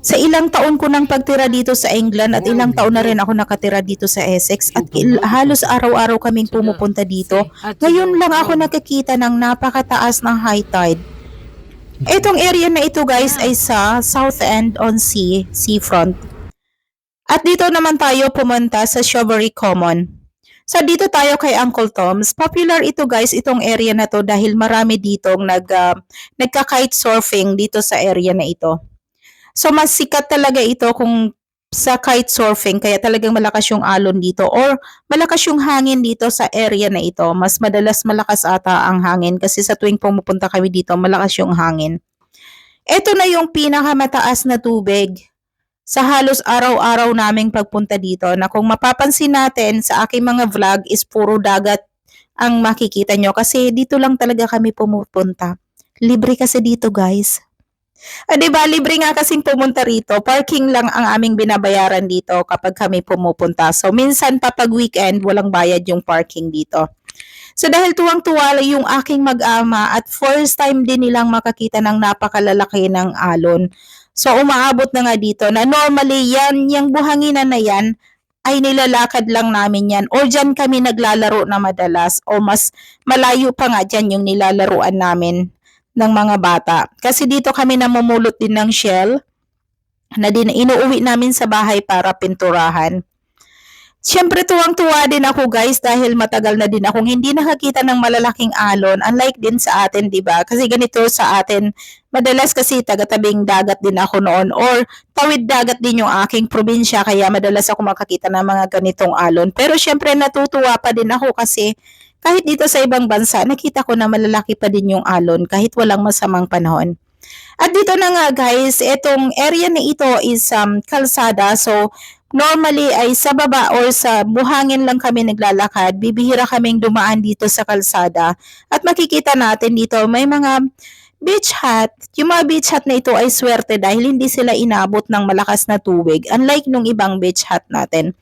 Sa ilang taon ko nang pagtira dito sa England at ilang taon na rin ako nakatira dito sa Essex at halos araw-araw kaming pumupunta dito. Ngayon lang ako nakakita ng napakataas ng high tide. Itong area na ito guys ay sa South End on Sea, seafront. At dito naman tayo pumunta sa Shawbury Common. So dito tayo kay Uncle Tom's. Popular ito guys, itong area na to dahil marami ditong nagka-kite surfing dito sa area na ito. So mas sikat talaga ito kung sa kite surfing kaya talagang malakas yung alon dito or malakas yung hangin dito sa area na ito. Mas madalas malakas ata ang hangin kasi sa tuwing pumupunta kami dito malakas yung hangin. Ito na yung pinakamataas na tubig sa halos araw-araw naming pagpunta dito na kung mapapansin natin sa aking mga vlog is puro dagat ang makikita nyo kasi dito lang talaga kami pumupunta. Libre kasi dito guys. Diba, libre nga kasing pumunta rito. Parking lang ang aming binabayaran dito kapag kami pumupunta. So, minsan pa pag weekend, walang bayad yung parking dito. So, dahil tuwang-tuwa yung aking mag-ama at first time din nilang makakita ng napakalalaki ng alon. So, umaabot na nga dito na normally yan, yung buhanginan na yan, ay nilalakad lang namin yan. O dyan kami naglalaro na madalas. O mas malayo pa nga dyan yung nilalaruan namin ng mga bata. Kasi dito kami namumulot din ng shell na din inuuwi namin sa bahay para pinturahan. Siyempre tuwang-tuwa din ako guys dahil matagal na din akong hindi nakakita ng malalaking alon. Unlike din sa atin, 'di ba? Kasi ganito sa atin, madalas kasi taga-tabing dagat din ako noon or tawid dagat din yung aking probinsya kaya madalas ako makakita ng mga ganitong alon. Pero siyempre natutuwa pa din ako kasi kahit dito sa ibang bansa, nakita ko na malalaki pa din yung alon kahit walang masamang panahon. At dito na nga guys, itong area na ito is kalsada. So, normally ay sa baba or sa buhangin lang kami naglalakad. Bibihira kaming dumaan dito sa kalsada. At makikita natin dito may mga beach hut. Yung mga beach hut na ito ay swerte dahil hindi sila inabot ng malakas na tubig. Unlike nung ibang beach hut natin.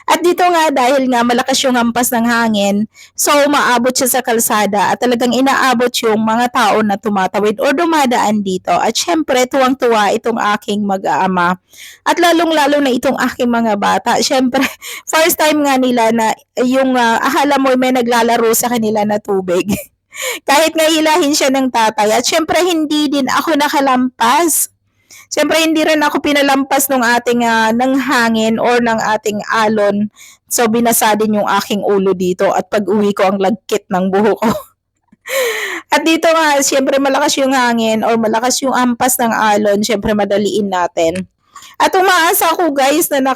At dito nga dahil nga malakas yung hampas ng hangin, so umaabot siya sa kalsada at talagang inaabot yung mga tao na tumatawid o dumadaan dito. At syempre tuwang-tuwa itong aking mag-aama. At lalong-lalo na itong aking mga bata. Syempre, first time nga nila na yung akala mo may naglalaro sa kanila na tubig. Kahit nga hilahin siya ng tatay. At syempre hindi din ako nakalampas. Siyempre, hindi rin ako pinalampas ng ating ng hangin or ng ating alon. So, binasa din yung aking ulo dito at pag uwi ko ang lagkit ng buhok ko. At dito nga, siyempre malakas yung hangin or malakas yung ampas ng alon. Siyempre, madaliin natin. At umaasa ako guys na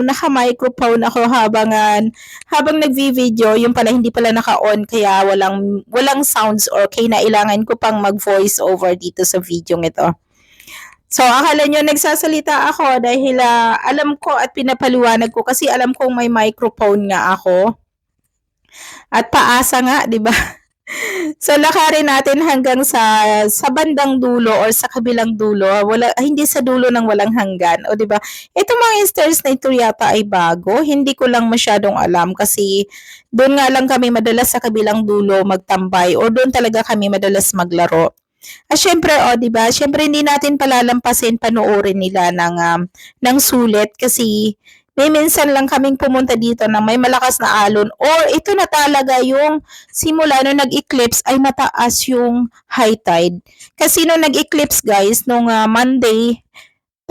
naka-microphone ako habang nagvi-video, yung pala hindi pala naka-on kaya walang sounds or kailangan ko pang mag-voice over dito sa video ito. So, akala nyo nagsasalita ako dahil alam ko at pinapaliwanag ko kasi alam kong may microphone nga ako. At paasa nga, di ba? So, lakarin natin hanggang sa bandang dulo or sa kabilang dulo. Hindi sa dulo ng walang hanggan. O, di ba? Ito mga stairs na ito yata ay bago. Hindi ko lang masyadong alam kasi doon nga lang kami madalas sa kabilang dulo magtambay or doon talaga kami madalas maglaro. At syempre, di ba? Syempre hindi natin palalampasin panoorin nila ng sulit kasi may minsan lang kaming pumunta dito na may malakas na alon or ito na talaga yung simula nung nag-eclipse ay mataas yung high tide. Kasi nung nag-eclipse guys, nung Monday,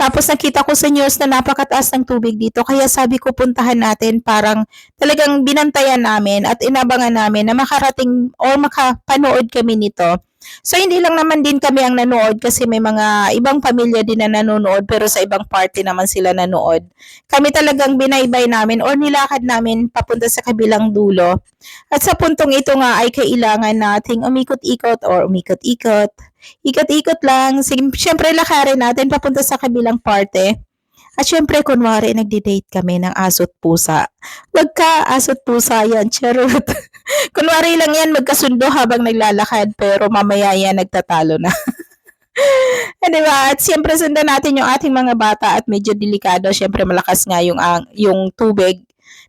tapos nakita ko sa news na napakataas ng tubig dito. Kaya sabi ko puntahan natin parang talagang binantayan namin at inabangan namin na makarating o makapanood kami nito. So, hindi lang naman din kami ang nanood kasi may mga ibang pamilya din na nanonood pero sa ibang party naman sila nanood. Kami talagang binaybay namin or nilakad namin papunta sa kabilang dulo. At sa puntong ito nga ay kailangan nating umikot-ikot or umikot-ikot. Ikot-ikot lang. Siyempre lakarin natin papunta sa kabilang parte. At syempre, kunwari, nagdi-date kami ng aso't pusa. Wag ka, aso't pusa yan, charot. Kunwari lang yan, magkasundo habang naglalakad, pero mamaya yan, nagtatalo na. Diba? At syempre, sundan natin yung ating mga bata at medyo delikado. Syempre, malakas nga yung tubig.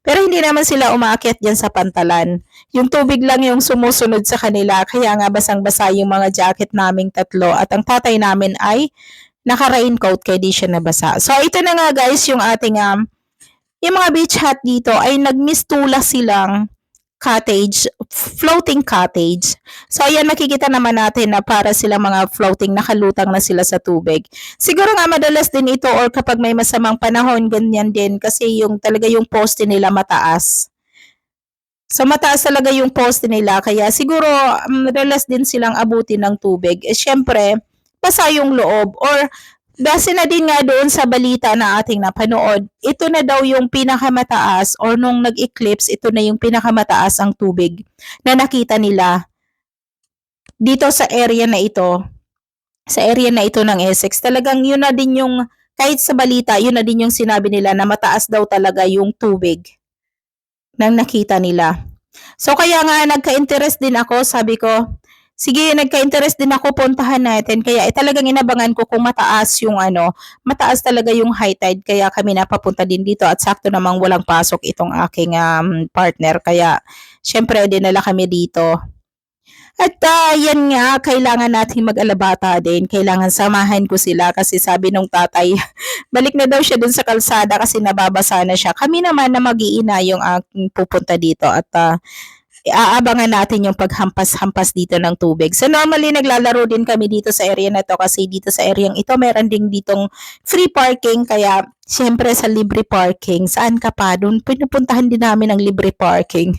Pero hindi naman sila umaakyat dyan sa pantalan. Yung tubig lang yung sumusunod sa kanila. Kaya nga basang-basa yung mga jacket naming tatlo. At ang tatay namin ay naka-raincoat kaya di siya nabasa. So ito na nga guys yung ating yung mga beach hut dito ay nagmistula silang cottage, floating cottage. So ayan makikita naman natin na para sila mga floating, nakalutang na sila sa tubig. Siguro nga madalas din ito or kapag may masamang panahon ganyan din kasi yung talaga yung poste nila mataas. So mataas talaga yung poste nila kaya siguro madalas din silang abutin ng tubig. Eh syempre, basa yung loob or base na din nga doon sa balita na ating napanood, ito na daw yung pinakamataas or nung nag-eclipse, ito na yung pinakamataas ang tubig na nakita nila dito sa area na ito. Sa area na ito ng Essex. Talagang yun na din yung, kahit sa balita, yun na din yung sinabi nila na mataas daw talaga yung tubig nang nakita nila. So kaya nga nagka-interest din ako, sabi ko, sige, nagka-interest din ako, puntahan natin. Kaya talagang inabangan ko kung mataas yung mataas talaga yung high tide. Kaya kami napapunta din dito at sakto namang walang pasok itong aking partner. Kaya syempre dinala kami dito. At yan nga, kailangan nating mag-alabata din. Kailangan samahan ko sila kasi sabi nung tatay, balik na daw siya dun sa kalsada kasi nababasa na siya. Kami naman na mag-iina yung pupunta dito at aabangan natin yung paghampas-hampas dito ng tubig. So normally naglalaro din kami dito sa area na to kasi dito sa area ito meron ding ditong free parking kaya syempre sa libre parking, saan ka pa? Doon pinupuntahan din namin ang libre parking.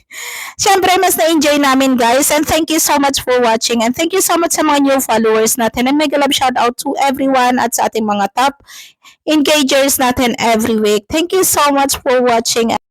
Syempre mas na-enjoy namin guys and thank you so much for watching and thank you so much sa mga new followers natin and mega love shout out to everyone at sa ating mga top engagers natin every week. Thank you so much for watching.